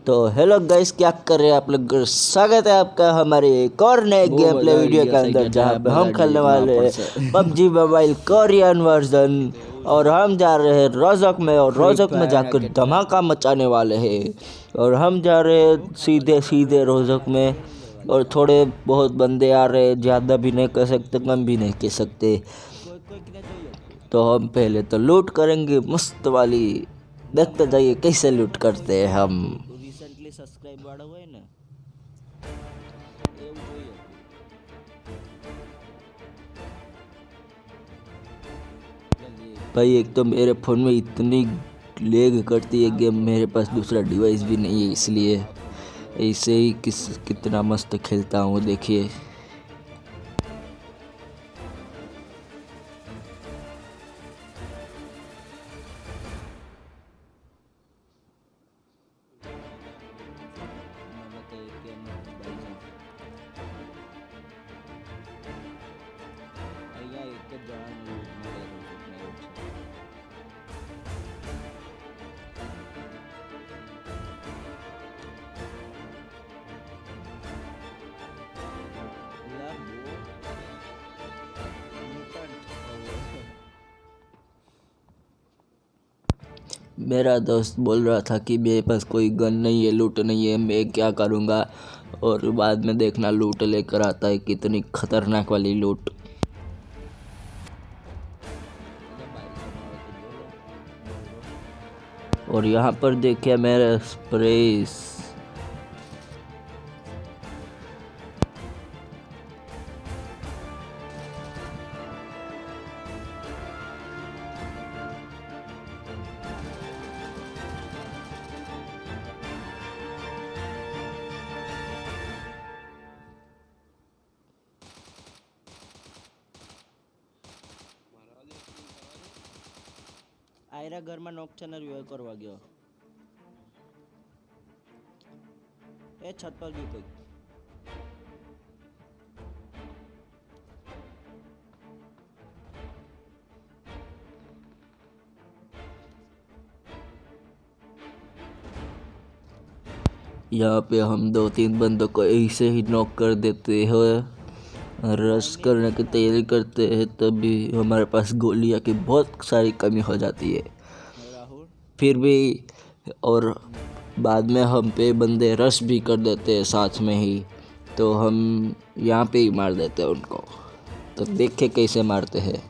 तो hello guys, क्या कर रहे हैं आप लोग। स्वागत है आपका हमारे एक और नए गेम प्ले वीडियो के अंदर, जहां पे हम खेलने वाले हैं पबजी मोबाइल कोरियन वर्जन। और हम जा रहे हैं रोजक में, और रोजक में जाकर धमाका मचाने वाले हैं। और हम जा रहे हैं सीधे सीधे रोजक में, और थोड़े बहुत बंदे आ रहे हैं, ज़्यादा भी नहीं कह सकते, कम भी नहीं कह सकते। तो हम पहले तो लूट करेंगे मस्त वाली। देखते जाइए कैसे लूट करते हैं हम। रिसेंटली सब्सक्राइब वाला हुआ है ना, એવું જોઈએ। भाई एक तो मेरे फ़ोन में इतनी लेग करती है गेम, मेरे पास दूसरा डिवाइस भी नहीं है, इसलिए ऐसे ही कितना मस्त खेलता हूँ देखिए। मेरा दोस्त बोल रहा था कि मेरे पास कोई गन नहीं है, लूट नहीं है, मैं क्या करूँगा। और बाद में देखना लूट लेकर आता है, कितनी खतरनाक वाली लूट। और यहाँ पर देखिए मेरा स्प्रेस। आयरा घर में नोक છે ને રિવાઇવ કરવા ગયો। એ છત પર ગયું કોઈ। यहाँ पे हम 2-3 बंदों को ऐसे ही नॉक कर देते हैं। रश करने की तैयारी करते हैं, तभी हमारे पास गोलियां की बहुत सारी कमी हो जाती है फिर भी। और बाद में हम पे बंदे रश भी कर देते हैं साथ में ही, तो हम यहाँ पे ही मार देते हैं उनको। तो देखे कैसे मारते हैं।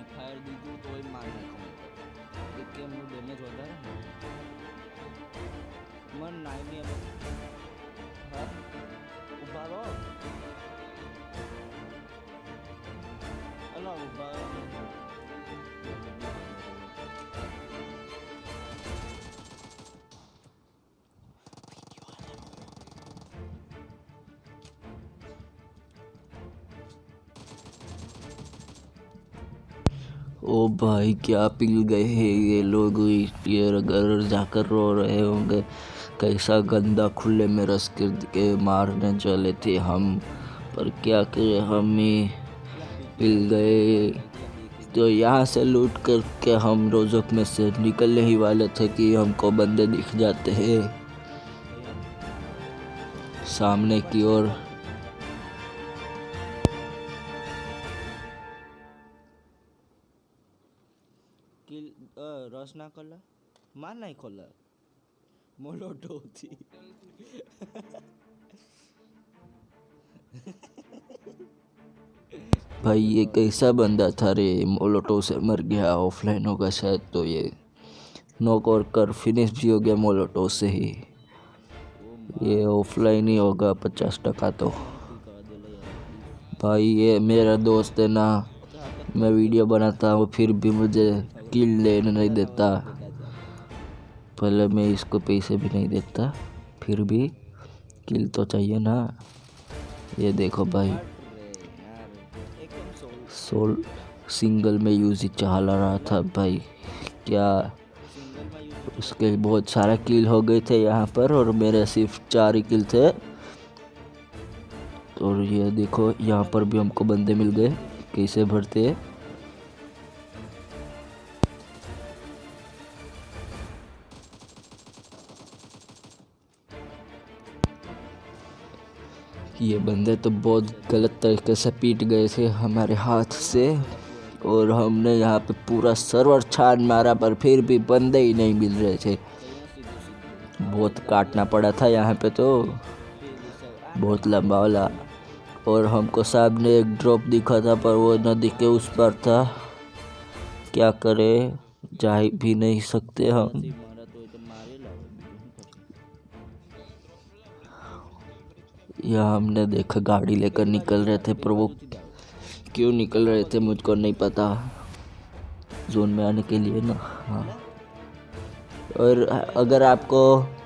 फायर દીધું તો એ માર નાખું કે કેમ હું ડેમેજ વધારે મન નાઈ ની હા ઉભા રહો અલા ઉભા ओ भाई क्या पिल गए हैं ये लोग। ये घर जाकर रो रहे होंगे, कैसा गंदा खुले में रस के मारने चले थे हम, पर क्या करें, हम ही पिल गए। तो यहाँ से लूट करके हम रोजक में से निकलने ही वाले थे कि हमको बंदे दिख जाते हैं सामने की ओर। रस ना कला मार नहीं खोला मोलोटो थी। भाई ये कैसा बंदा था रे, मोलोटो से मर गया। ऑफलाइन होगा शायद, तो ये नॉक और कर फिनिश भी हो गया मोलोटो से ही। ये ऑफलाइन ही होगा 50%। तो भाई ये मेरा दोस्त है ना, मैं वीडियो बनाता हूँ फिर भी मुझे किल लेने नहीं देता। पहले मैं इसको पैसे भी नहीं देता, फिर भी किल तो चाहिए ना। ये देखो भाई, सिंगल में यूज ही चला रहा था भाई। क्या उसके बहुत सारे किल हो गए थे यहाँ पर और मेरे सिर्फ 4 ही किल थे। और ये देखो यहाँ पर भी हमको बंदे मिल गए, कैसे भरते हैं। ये बंदे तो बहुत गलत तरीके से पीट गए थे हमारे हाथ से और हमने यहाँ पे पूरा सर्वर छान मारा पर फिर भी बंदे ही नहीं मिल रहे थे। बहुत काटना पड़ा था यहाँ पे, तो बहुत लंबा वाला। और हमको सामने एक ड्रॉप दिखा था पर वो नदी के उस पार था। क्या करें, जा भी नहीं सकते हम। यहाँ हमने देखा गाड़ी लेकर निकल रहे थे पर वो क्यों निकल रहे थे मुझको नहीं पता, जोन में आने के लिए ना। हाँ, और अगर आपको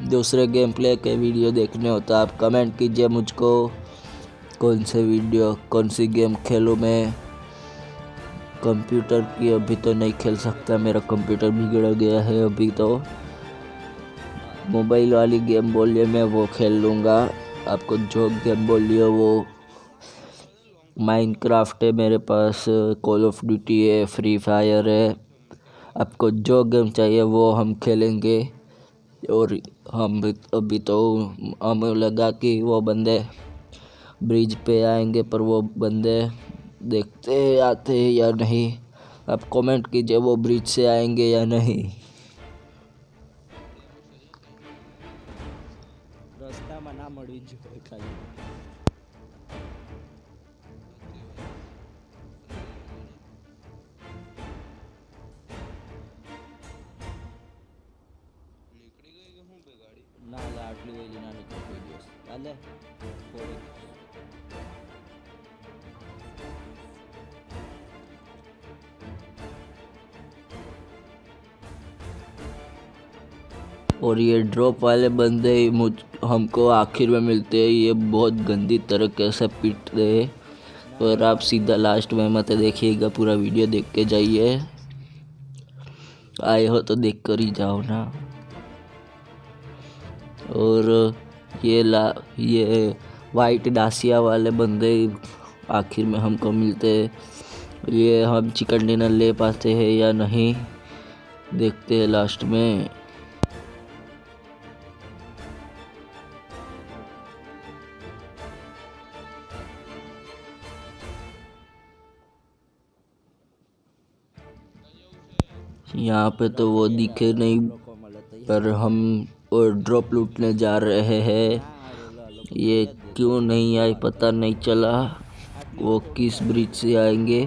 दूसरे गेम प्ले के वीडियो देखने हो तो आप कमेंट कीजिए मुझको, कौन से वीडियो कौन सी गेम खेलूँ मैं। कंप्यूटर की अभी तो नहीं खेल सकता, मेरा कंप्यूटर बिगड़ गया है अभी। तो मोबाइल वाली गेम बोलिए मैं वो खेल लूँगा। आपको जो गेम बोलिए वो, माइनक्राफ्ट है मेरे पास, कॉल ऑफ ड्यूटी है, फ्री फायर है। आपको जो गेम चाहिए वो हम खेलेंगे। और हम अभी तो हमें लगा कि वो बंदे ब्रिज पे आएंगे पर वो बंदे देखते हैं आते हैं या नहीं। आप कमेंट कीजिए वो ब्रिज से आएंगे या नहीं। रास्ता में ना मળી જોઈએ ખાલી। ના લે આટલી વેલી ના નીકળે કોઈ દિવસ ચાલે થોડી। और ये ड्रॉप वाले बंदे हमको आखिर में मिलते हैं। ये बहुत गंदी तरीके से पीटते हैं और आप सीधा लास्ट में मत देखिएगा, पूरा वीडियो देख के जाइए। आए हो तो देख कर ही जाओ ना। और ये वाइट डासिया वाले बंदे आखिर में हमको मिलते हैं। ये हम चिकन डिनर ले पाते हैं या नहीं देखते हैं लास्ट में। यहाँ पे तो वो दिखे नहीं पर हम और ड्रॉप लूटने जा रहे हैं। ये क्यों नहीं आए पता नहीं चला, वो किस ब्रिज से आएंगे।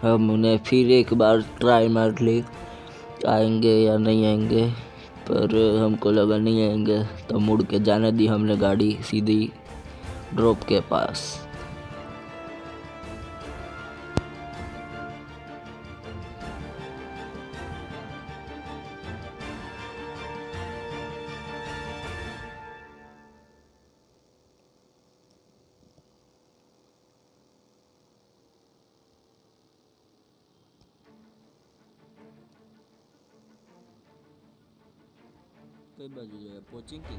हम उन्हें फिर एक बार ट्राई मार ले आएंगे या नहीं आएंगे, पर हमको लगा नहीं आएंगे तो मुड़ के जाने दी हमने गाड़ी सीधी ड्रॉप के पास। કઈ બાજુ જાય પોચિંકી?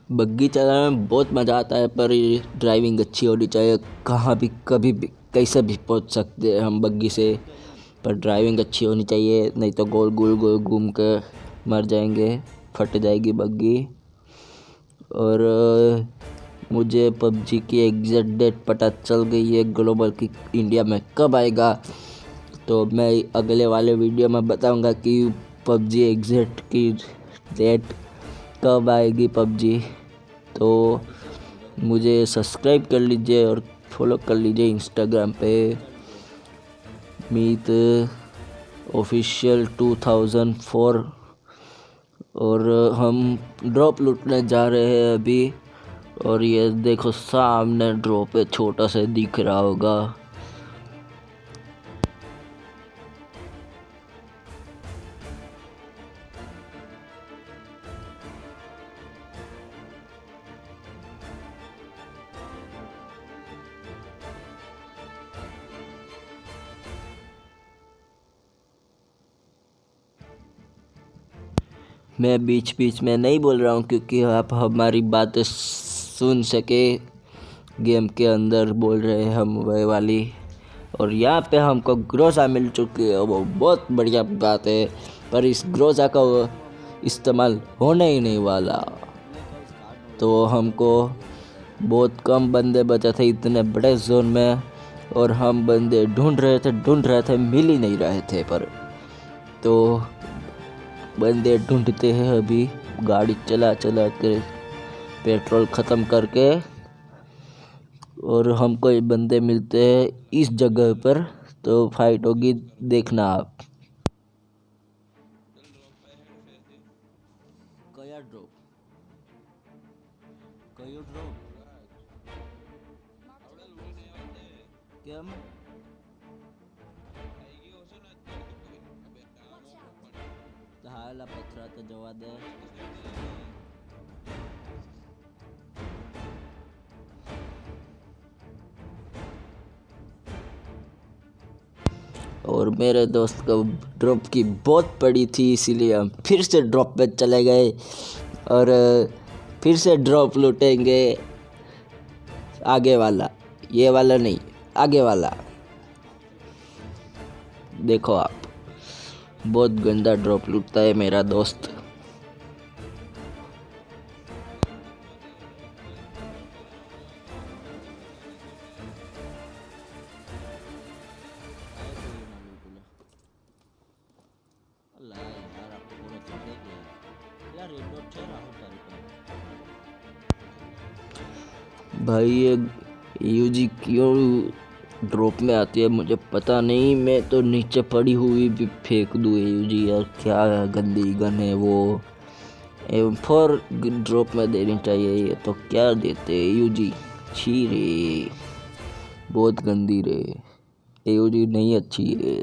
बग्गी चलाने में बहुत मज़ा आता है पर ड्राइविंग अच्छी होनी चाहिए। कहाँ भी कभी भी कैसे भी पहुँच सकते हैं हम बग्गी से, पर ड्राइविंग अच्छी होनी चाहिए, नहीं तो गोल गोल गोल घूम के मर जाएंगे, फट जाएगी बग्गी। और मुझे पबजी की एग्जैक्ट डेट पता चल गई है ग्लोबल की, इंडिया में कब आएगा। तो मैं अगले वाले वीडियो में बताऊंगा कि पबजी एग्जैक्ट की डेट कब आएगी पबजी। तो मुझे सब्सक्राइब कर लीजिए और फॉलो कर लीजिए इंस्टाग्राम पे, मीत ऑफिशियल 2004। और हम ड्रॉप लूटने जा रहे हैं अभी। और ये देखो सामने ड्रॉप है, छोटा सा दिख रहा होगा। मैं बीच बीच में नहीं बोल रहा हूँ क्योंकि आप हमारी बातें सुन सके। गेम के अंदर बोल रहे हैं हम वही वाली। और यहाँ पे हमको ग्रोजा मिल चुकी है, वो बहुत बढ़िया बात है। पर इस ग्रोजा का इस्तेमाल होने ही नहीं वाला। तो हमको बहुत कम बंदे बचे थे इतने बड़े जोन में, और हम बंदे ढूंढ रहे थे, मिल ही नहीं रहे थे। पर तो बंदे ढूंढते हैं अभी, गाड़ी चला चला के पेट्रोल ख़त्म करके। और हमको ये बंदे मिलते हैं इस जगह पर, तो फाइट होगी, देखना आप। कया ड्रॉप कयो ड्रॉप કેમ હાલા પથરા તો જવા દે। और मेरे दोस्त को ड्रॉप की बहुत पड़ी थी, इसीलिए हम फिर से ड्रॉप पे चले गए और फिर से ड्रॉप लूटेंगे। आगे वाला, ये वाला नहीं, आगे वाला। देखो आप, बहुत गंदा ड्रॉप लूटता है मेरा दोस्त। भाई ये यूजी क्यों ड्रॉप में आती है मुझे पता नहीं। मैं तो नीचे पड़ी हुई भी फेंक दूँ यूजी। यार क्या गंदी गन है वो। M4 ड्रॉप में देनी चाहिए, ये तो क्या देते यूजी। छी रे, बहुत गंदी रे। यूजी नहीं अच्छी है,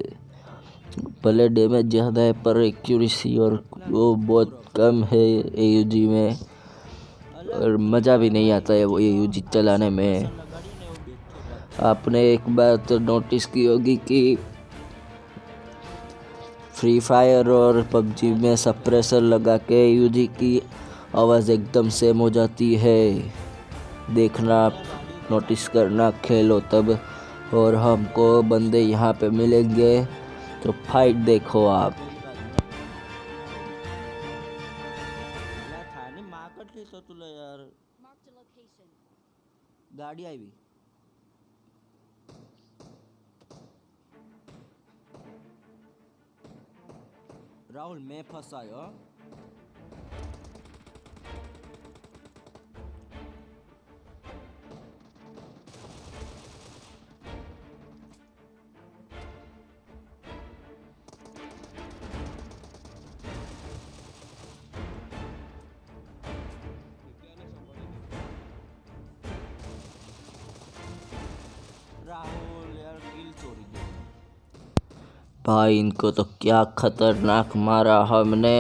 भले डैमेज ज़्यादा है पर एक्यूरेसी और वो बहुत कम है यूजी में, और मज़ा भी नहीं आता है वो यूजी चलाने में। आपने एक बात तो नोटिस की होगी कि फ्री फायर और पबजी में सप्रेसर लगा के यूजी की आवाज़ एकदम सेम हो जाती है। देखना आप, नोटिस करना, खेलो तब। और हमको बंदे यहाँ पे मिलेंगे तो फाइट देखो आप। गाड़ी आई भी राहुल, मैं फंसायो। राहुल यार किल चोरी दे भाई, इनको तो क्या खतरनाक मारा हमने।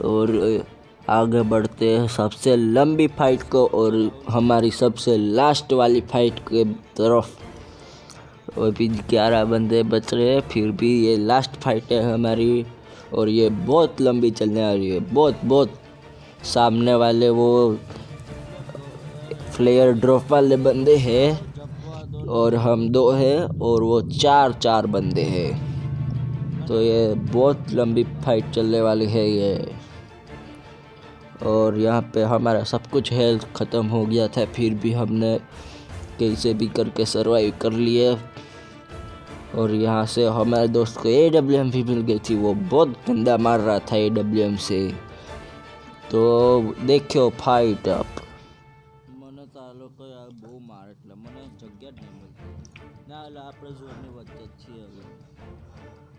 और आगे बढ़ते हैं सबसे लंबी फाइट को और हमारी सबसे लास्ट वाली फाइट के तरफ। और भी 11 बंदे बच रहे हैं, फिर भी ये लास्ट फाइट है हमारी, और ये बहुत लंबी चलने वाली है, बहुत बहुत। सामने वाले वो फ्लेयर ड्रॉप वाले बंदे हैं और हम 2 हैं, और वो 4 बंदे हैं। तो ये बहुत लंबी फाइट चलने वाली है ये। और यहाँ पे हमारा सब कुछ हेल्थ ख़त्म हो गया था, फिर भी हमने कैसे भी करके सरवाइव कर लिए। और यहाँ से हमारे दोस्त को AWM भी मिल गई थी, वो बहुत गंदा मार रहा था AWM से। तो देखो फाइट आप। મને તો આ લોકો યાર બહુ મારે, એટલે મને જગ્યા જ નહીં મળતી। ના એટલે આપણે જોરની વચ્ચે જ છીએ હવે।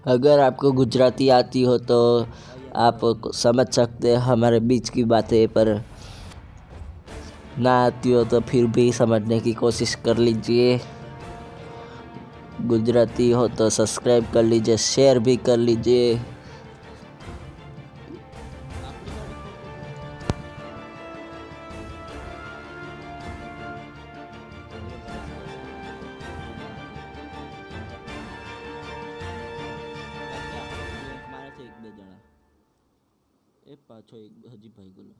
अगर आपको गुजराती आती हो तो आप समझ सकते हैं हमारे बीच की बातें, पर ना आती हो तो फिर भी समझने की कोशिश कर लीजिए। गुजराती हो तो सब्सक्राइब कर लीजिए, शेयर भी कर लीजिए। એ પાછો એક હજી ભાઈ ગયો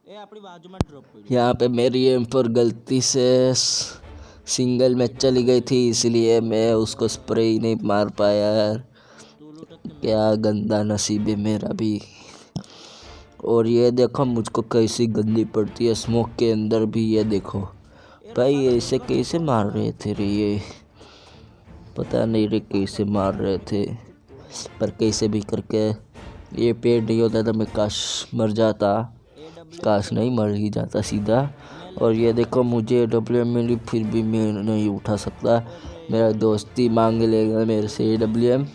એ આપણી બાજુમાં ડ્રોપ પડી यहाँ पे मेरी एम पर गलती से सिंगल में चली गई थी इसलिए मैं उसको स्प्रे ही नहीं मार पाया यार क्या गंदा नसीब है मेरा भी और ये देखो मुझको कैसी गंदी पड़ती है स्मोक के अंदर भी ये देखो भाई ऐसे कैसे मार रहे थे रे ये पता नहीं रे कैसे मार रहे थे पर कैसे भी करके ये पेड़ नहीं होता तो मैं काश मर जाता काश नहीं मर ही जाता सीधा और ये देखो मुझे AWM मिली फिर भी मैं नहीं उठा सकता मेरा दोस्ती मांग लेगा मेरे से AWM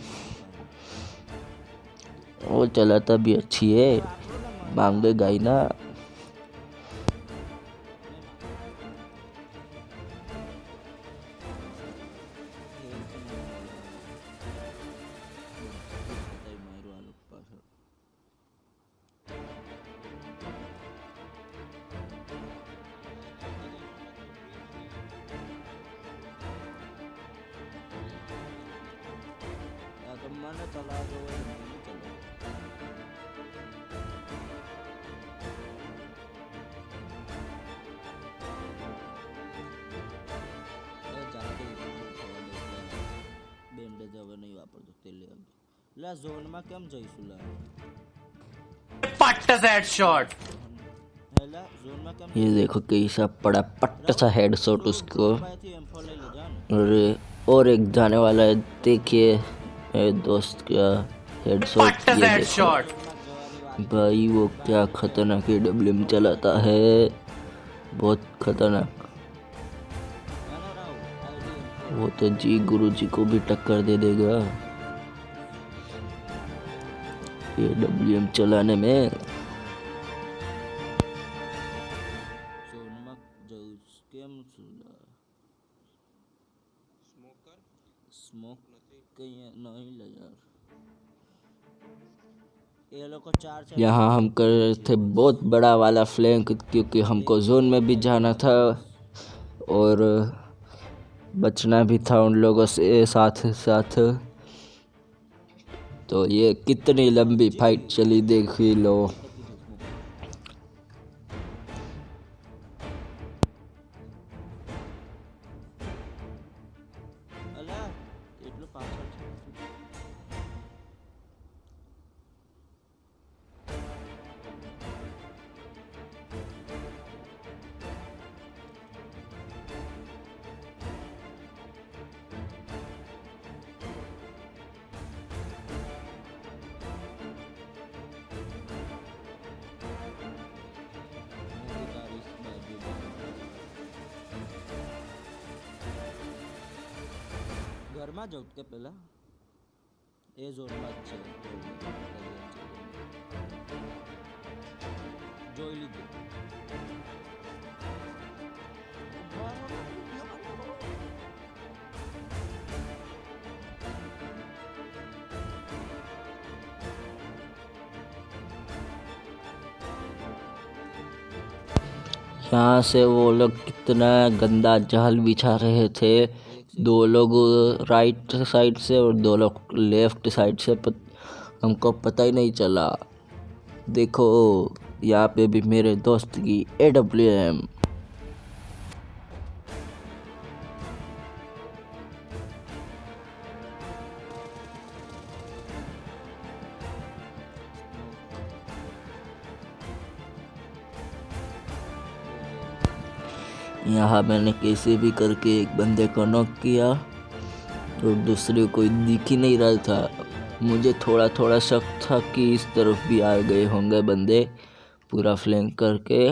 वो चलाता भी अच्छी है मांगेगा ही ना મને ચલાવો બેન્ડેજ હવે નહીં વાપરતો તે લે લા ઝોનમાં કેમ જઈશું લા पट्ट से हेडशॉट હેલા ઝોનમાં કેમ ये देखो कैसा पड़ा पट्ट सा हेडशॉट उसको और एक जाने वाला है देखिए मेरे दोस्त का हेडशॉट ये देखो भाई वो क्या खतरनाक AWM चलाता है बहुत खतरनाक वो तो जी गुरु जी को भी टक्कर दे देगा AWM चलाने में स्मोक नहीं ले यार ये लोग को चार यहाँ हम कर रहे थे बहुत बड़ा वाला फ्लैंक क्योंकि हमको जोन में भी जाना था और बचना भी था उन लोगों से साथ साथ तो ये कितनी लंबी फाइट चली देख ही लो ઘરમાં જાઉં કે પહેલા એ ઝોનમાં જ છે જોઈ લીધું यहाँ से वो लोग कितना गंदा जाल बिछा रहे थे दो लोग राइट साइड से और दो लोग लेफ्ट साइड से हमको पता ही नहीं चला देखो यहाँ पे भी मेरे दोस्त की AWM यहाँ मैंने कैसे भी करके एक बंदे को नॉक किया और दूसरे कोई दिख ही नहीं रहा था मुझे थोड़ा थोड़ा शक था कि इस तरफ भी आ गए होंगे बंदे पूरा फ्लैंक करके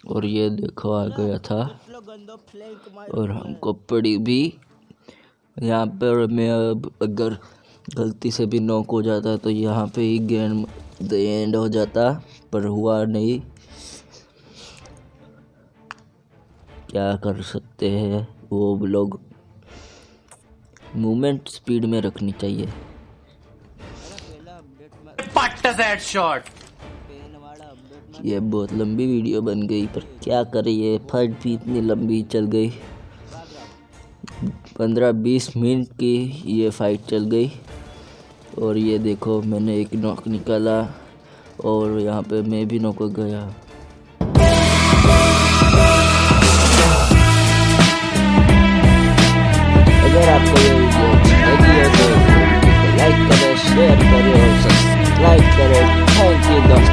और ये देखो आ गया था और हमको पड़ी भी यहाँ पर मैं अब अगर गलती से भी नॉक हो जाता तो यहाँ पे ही गेम द एंड हो जाता पर हुआ नहीं क्या कर सकते हैं वो लोग मूवमेंट स्पीड में रखनी चाहिए पट्ट से हेडशॉट ये बहुत लंबी वीडियो बन गई पर क्या करें ये फाइट भी इतनी लंबी चल गई 15-20 मिनट की ये फाइट चल गई और ये देखो मैंने एक नॉक निकाला और यहाँ पे मैं भी नॉक हो गया। अगर आपको ये वीडियो अच्छी लगी हो तो लाइक करें, शेयर करें और सब्सक्राइब करें। थैंक यू दोस्तों।